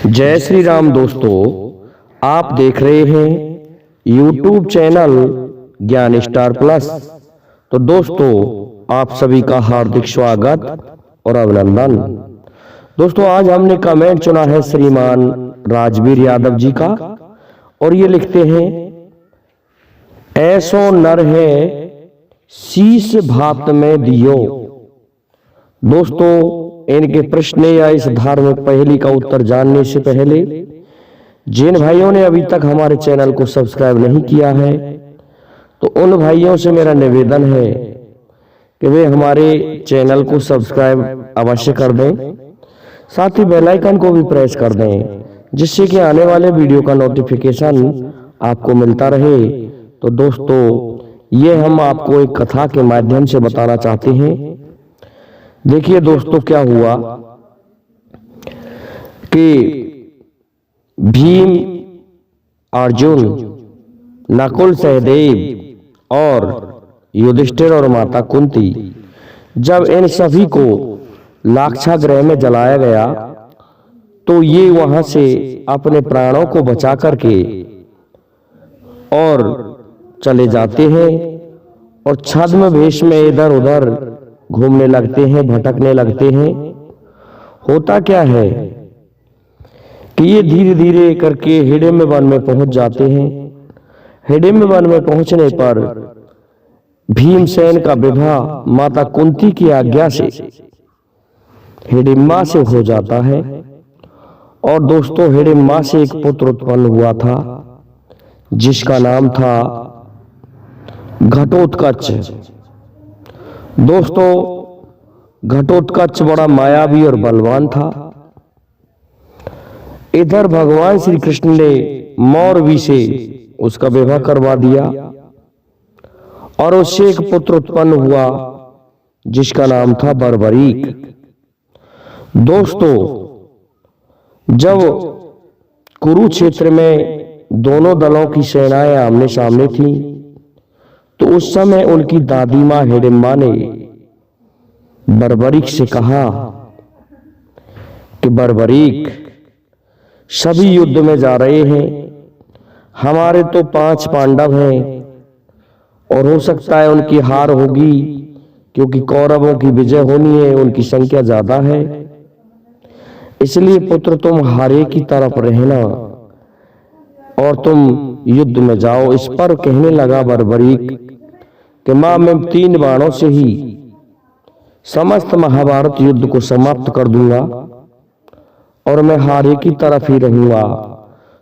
जय श्री राम दोस्तों, आप देख रहे हैं YouTube चैनल ज्ञान स्टार प्लस। तो दोस्तों, आप सभी का हार्दिक स्वागत और अभिनंदन। दोस्तों, आज हमने कमेंट चुना है श्रीमान राजवीर यादव जी का, और ये लिखते हैं, ऐसो नर है शीश भात में दियो। दोस्तों, इनके प्रश्न या इस धार्मिक पहेली का उत्तर जानने से पहले जिन भाइयों ने अभी तक हमारे चैनल को सब्सक्राइब नहीं किया है, तो उन भाइयों से मेरा निवेदन है कि वे हमारे चैनल को सब्सक्राइब अवश्य कर दें, साथ ही बेल आइकन को भी प्रेस कर दें, जिससे कि आने वाले वीडियो का नोटिफिकेशन आपको मिलता रहे। तो दोस्तों, ये हम आपको एक कथा के माध्यम से बताना चाहते हैं। देखिए दोस्तों, क्या हुआ कि भीम, अर्जुन, नकुल, सहदेव और युधिष्ठिर और माता कुंती, जब इन सभी को लाक्षागृह में जलाया गया, तो ये वहां से अपने प्राणों को बचा करके और चले जाते हैं और छद्म वेश में इधर उधर घूमने लगते हैं, भटकने लगते हैं। होता क्या है कि ये धीरे धीरे करके हिडिंब वन में पहुंच जाते हैं। हिडिंब वन में पहुंचने पर भीमसेन का विवाह माता कुंती की आज्ञा से हिडिंबा से हो जाता है। और दोस्तों, हिडिंबा से एक पुत्र उत्पन्न हुआ था जिसका नाम था घटोत्कच। दोस्तों, घटोत्कच बड़ा मायावी और बलवान था। इधर भगवान श्री कृष्ण ने मौरवी से उसका विवाह करवा दिया और उससे एक पुत्र उत्पन्न हुआ जिसका नाम था बर्बरीक। दोस्तों, जब कुरुक्षेत्र में दोनों दलों की सेनाएं आमने सामने थीं, तो उस समय उनकी दादी मां हिडिंबा ने बर्बरीक से कहा कि बर्बरीक, सभी युद्ध में जा रहे हैं, हमारे तो 5 पांडव हैं और हो सकता है उनकी हार होगी, क्योंकि कौरवों की विजय होनी है, उनकी संख्या ज्यादा है। इसलिए पुत्र, तुम हारे की तरफ रहना और तुम युद्ध में जाओ। इस पर कहने लगा बर्बरीक कि मां, मैं 3 बाणों से ही समस्त महाभारत युद्ध को समाप्त कर दूंगा और मैं हारे की तरफ ही रहूंगा।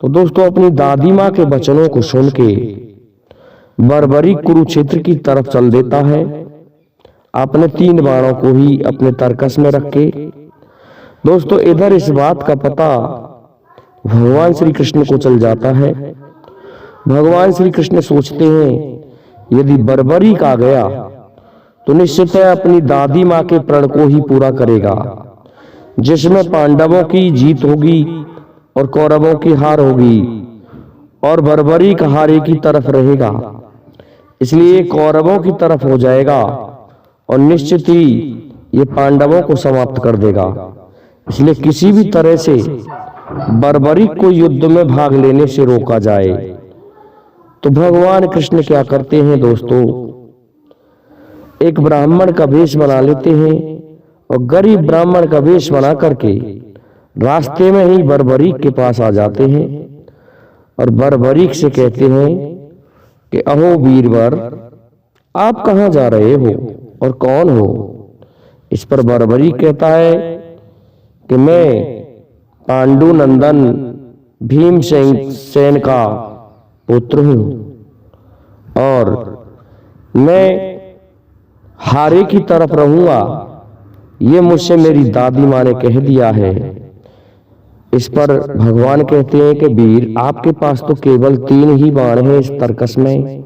तो दोस्तों, अपनी दादी मां के वचनों को सुन के बर्बरीक कुरुक्षेत्र की तरफ चल देता है, अपने 3 बाणों को ही अपने तरकस में रख के। दोस्तों, इधर इस बात का पता भगवान श्री कृष्ण को चल जाता है। भगवान श्री कृष्ण सोचते हैं, यदि बर्बरीक आ गया तो निश्चित है अपनी दादी मां के प्रण को ही पूरा करेगा, जिसमें पांडवों की जीत होगी और कौरवों की हार होगी, और बर्बरीक हारे की तरफ रहेगा। इसलिए कौरवों की तरफ हो जाएगा और निश्चित ही ये पांडवों को समाप्त कर देगा। इसलिए किसी भी तरह से बर्बरीक को युद्ध में भाग लेने से रोका जाए। तो भगवान कृष्ण क्या करते हैं दोस्तों, एक ब्राह्मण का वेश बना लेते हैं और गरीब ब्राह्मण का वेश बना करके रास्ते में ही बर्बरीक के पास आ जाते हैं और बर्बरीक से कहते हैं कि अहो वीरवर, आप कहां जा रहे हो और कौन हो? इस पर बर्बरीक कहता है कि मैं पांडु नंदन भीमसेन का पुत्र हूं और मैं हारे की तरफ रहूंगा, ये मुझसे मेरी दादी मां ने कह दिया है। इस पर भगवान कहते हैं कि वीर, आपके पास तो केवल 3 ही बाण हैं इस तरकस में।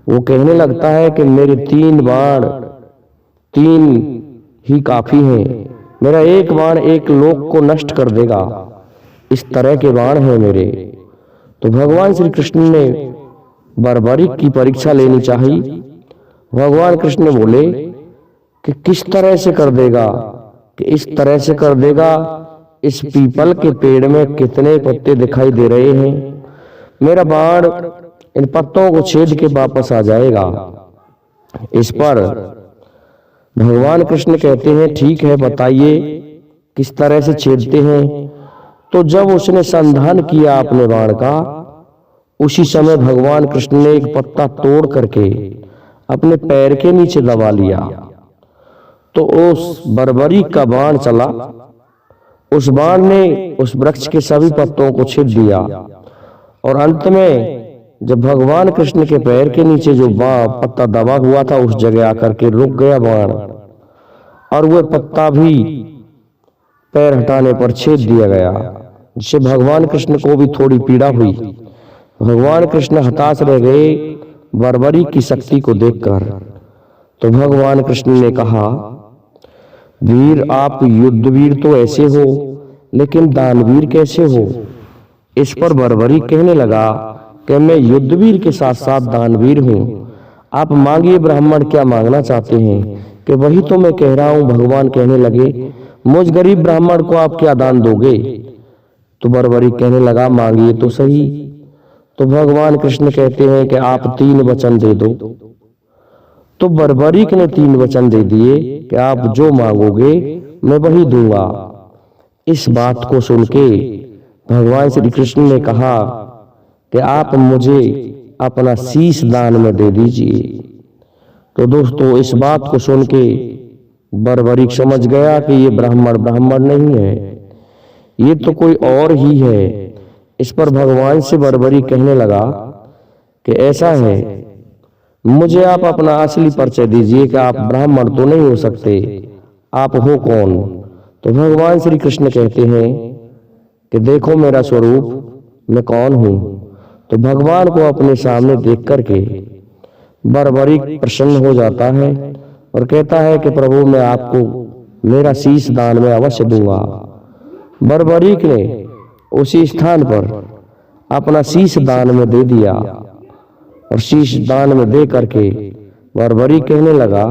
वो कहने लगता है कि मेरे 3 बाण 3 ही काफी हैं, मेरा एक बाण एक लोक को नष्ट कर देगा, इस तरह के बाण हैं मेरे। तो भगवान श्री कृष्ण ने बर्बरीक की परीक्षा लेनी चाहिए। भगवान कृष्ण बोले कि किस तरह से कर देगा, कि इस तरह से कर देगा इस पीपल के पेड़ में कितने पत्ते दिखाई दे रहे हैं, मेरा बाण इन पत्तों को छेद के वापस आ जाएगा। इस पर भगवान कृष्ण कहते हैं, ठीक है, बताइए किस तरह से छेदते हैं। तो जब उसने संधान किया अपने बाण का, उसी समय भगवान कृष्ण ने एक पत्ता तोड़ करके अपने पैर के नीचे दबा लिया। तो उस बर्बरीक का बाण चला, उस बाण ने उस वृक्ष के सभी पत्तों को छेद दिया। और अंत में जब भगवान कृष्ण के पैर के नीचे जो पत्ता दबा हुआ था, उस जगह आकर के रुक गया बाण, और वह पत्ता भी पैर हटाने पर छेद दिया गया, जिससे भगवान कृष्ण को भी थोड़ी पीड़ा हुई। भगवान कृष्ण हताश रह गए बर्बरी की शक्ति को देखकर। तो भगवान कृष्ण ने कहा, वीर, आप युद्धवीर तो ऐसे हो, लेकिन दानवीर कैसे हो? इस पर बर्बरी कहने लगा कि मैं युद्धवीर के साथ साथ दानवीर हूँ। आप मांगिए ब्राह्मण, क्या मांगना चाहते हैं? कि वही तो मैं कह रहा हूँ। भगवान कहने लगे, मुझ गरीब ब्राह्मण को आप क्या दान दोगे? तो बर्बरी कहने लगा, मांगिए तो सही। तो भगवान कृष्ण कहते हैं कि आप 3 वचन दे दो। तो बर्बरीक ने 3 वचन दे दिए कि आप जो मांगोगे मैं वही दूंगा। इस बात को सुन के भगवान श्री कृष्ण ने कहा कि आप मुझे अपना शीश दान में दे दीजिए। तो दोस्तों, इस बात को सुन के बर्बरीक समझ गया कि ये ब्राह्मण नहीं है, ये तो कोई और ही है। इस पर भगवान से बर्बरी कहने लगा कि ऐसा है, मुझे आप अपना असली परिचय दीजिए कि आप ब्राह्मण तो नहीं हो सकते, आप हो कौन? तो भगवान श्री कृष्ण कहते हैं कि देखो मेरा स्वरूप, मैं कौन हूं। तो भगवान को अपने सामने देख करके बर्बरीक प्रसन्न हो जाता है और कहता है कि प्रभु, मैं आपको मेरा शीश दान में अवश्य दूंगा। बर्बरीक ने उसी स्थान पर अपना शीश दान में दे दिया। और शीश दान में दे करके बर्बरीक कहने लगा,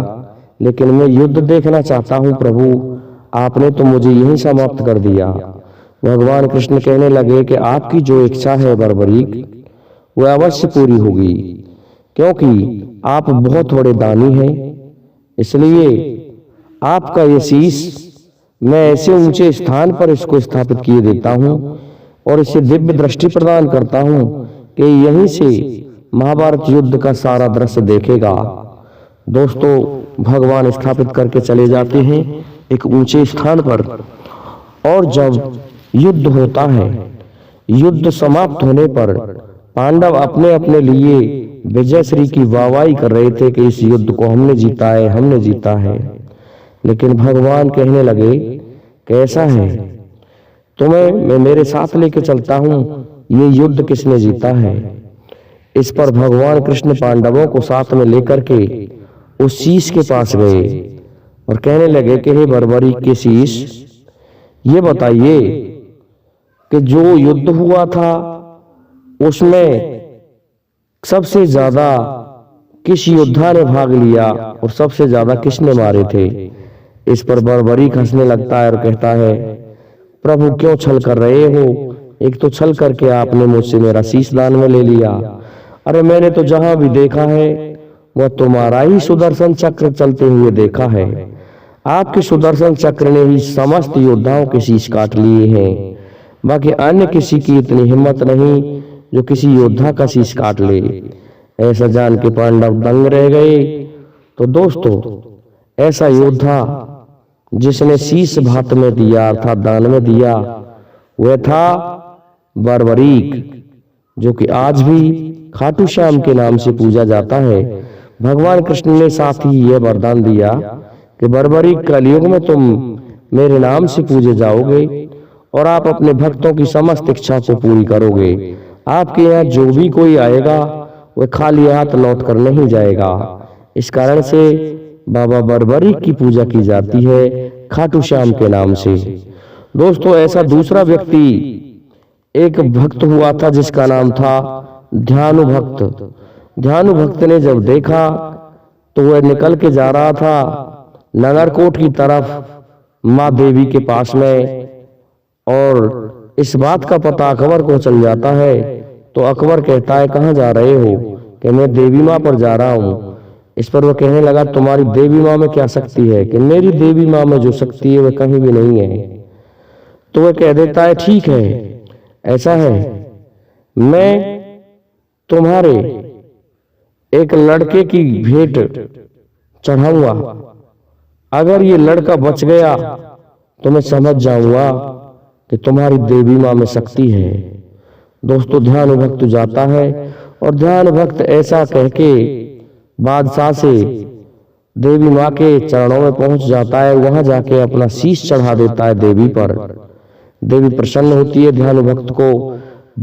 लेकिन मैं युद्ध देखना चाहता हूं प्रभु, आपने तो मुझे यहीं समाप्त कर दिया। भगवान कृष्ण कहने लगे कि आपकी जो इच्छा है बर्बरीक, वह अवश्य पूरी होगी, क्योंकि आप बहुत बड़े दानी हैं। इसलिए आपका ये शीश मैं ऐसे ऊंचे स्थान पर इसको स्थापित किए देता हूं और इसे दिव्य दृष्टि प्रदान करता हूं कि यहीं से महाभारत युद्ध का सारा दृश्य देखेगा। दोस्तों, भगवान स्थापित करके चले जाते हैं एक ऊंचे स्थान पर। और जब युद्ध होता है, युद्ध समाप्त होने पर पांडव अपने अपने लिए विजयश्री की वाहवाही कर रहे थे कि इस युद्ध को हमने जीता है, हमने जीता है। लेकिन भगवान कहने लगे, कैसा है, तुम्हें मैं मेरे साथ लेके चलता हूं, ये युद्ध किसने जीता है? इस पर भगवान कृष्ण पांडवों को साथ में लेकर के उस शीश के पास गए और कहने लगे कि हे बर्बरीक के शीश, ये बताइए कि जो युद्ध हुआ था उसमें सबसे ज्यादा किस योद्धा ने भाग लिया और सबसे ज्यादा किसने मारे थे? इस पर बर्बरीक हंसने लगता है और कहता है, प्रभु क्यों छल कर रहे हो? एक तो छल करके आपने मुझसे मेरा शीश दान में ले लिया। अरे मैंने तो जहां भी देखा है वह तुम्हारा ही सुदर्शन चक्र चलते हुए देखा है। आपके सुदर्शन चक्र ने ही समस्त योद्धाओं के शीश काट लिए हैं। बाकी अन्य किसी की इतनी हिम्मत नहीं जो किसी योद्धा का शीश काट ले। ऐसा जान के पांडव दंग रह गए। तो दोस्तों, ऐसा योद्धा जिसने शीश भात में दिया अर्थात दान में दिया, वह था बर्बरीक, जो कि आज भी खाटू श्याम के नाम से पूजा जाता है। भगवान कृष्ण ने साथ ही यह वरदान दिया कि बर्बरीक, कलयुग में तुम मेरे नाम से पूजे जाओगे और आप अपने भक्तों की समस्त इच्छा को पूरी करोगे। आपके यहाँ जो भी कोई आएगा वह खाली हाथ लौट कर नहीं जाएगा। इस कारण से बाबा बर्बरीक की पूजा की जाती है खाटू श्याम के नाम से। दोस्तों, ऐसा दूसरा व्यक्ति एक भक्त हुआ था जिसका नाम था ध्यानु भक्त। ध्यानु भक्त ने जब देखा तो वह निकल के जा रहा था नगरकोट की तरफ माँ देवी के पास में, और इस बात का पता अकबर को चल जाता है तो अकबर कहता है कहाँ जा रहे हो? कि मैं देवी माँ पर जा रहा हूँ। इस पर वह कहने लगा तुम्हारी देवी माँ में क्या शक्ति है? कि मेरी देवी माँ में जो शक्ति है वह कहीं भी नहीं है। तो वह कह देता है ठीक है, ऐसा है, मैं तुम्हारे एक लड़के की भेंट चढ़ाऊंगा, अगर ये लड़का बच गया तो मैं समझ जाऊंगा कि तुम्हारी देवी माँ में शक्ति है। दोस्तों ध्यान भक्त जाता है और ध्यान भक्त ऐसा कह के बादशाह से देवी माँ के चरणों में पहुंच जाता है। वहां जाके अपना शीश चढ़ा देता है देवी पर। देवी प्रसन्न होती है, ध्यान भक्त को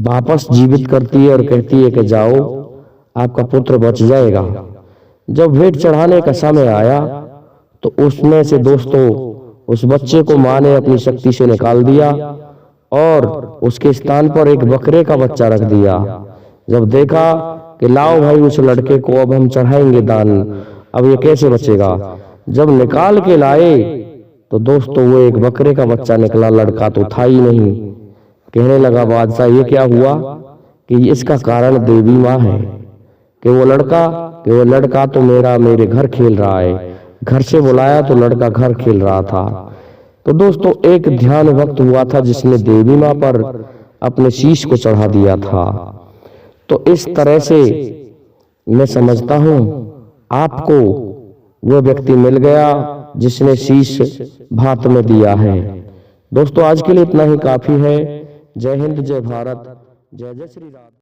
वापस जीवित करती है और कहती है कि जाओ, आपका पुत्र बच जाएगा। जब भेंट चढ़ाने का समय आया तो उसमें से दोस्तों उस बच्चे को माँ ने अपनी शक्ति से निकाल दिया और उसके स्थान पर एक बकरे का बच्चा रख दिया। जब देखा कि लाओ भाई उस लड़के को अब हम चढ़ाएंगे दान, अब ये कैसे बचेगा, जब निकाल के लाए तो दोस्तों वो एक बकरे का बच्चा निकला, लड़का तो था ही नहीं। कहने लगा बादशाह ये क्या हुआ? कि इसका कारण देवी माँ है, कि वो लड़का तो मेरे घर खेल रहा है, घर से बुलाया तो लड़का घर खेल रहा था। तो दोस्तों एक ध्यान भक्त हुआ था जिसने देवी माँ पर अपने शीश को चढ़ा दिया था। तो इस तरह से मैं समझता हूं आपको वो व्यक्ति मिल गया जिसने शीश भात में दिया है। दोस्तों आज के लिए इतना ही काफी है। जय हिंद, जय भारत, जय जय श्री राम।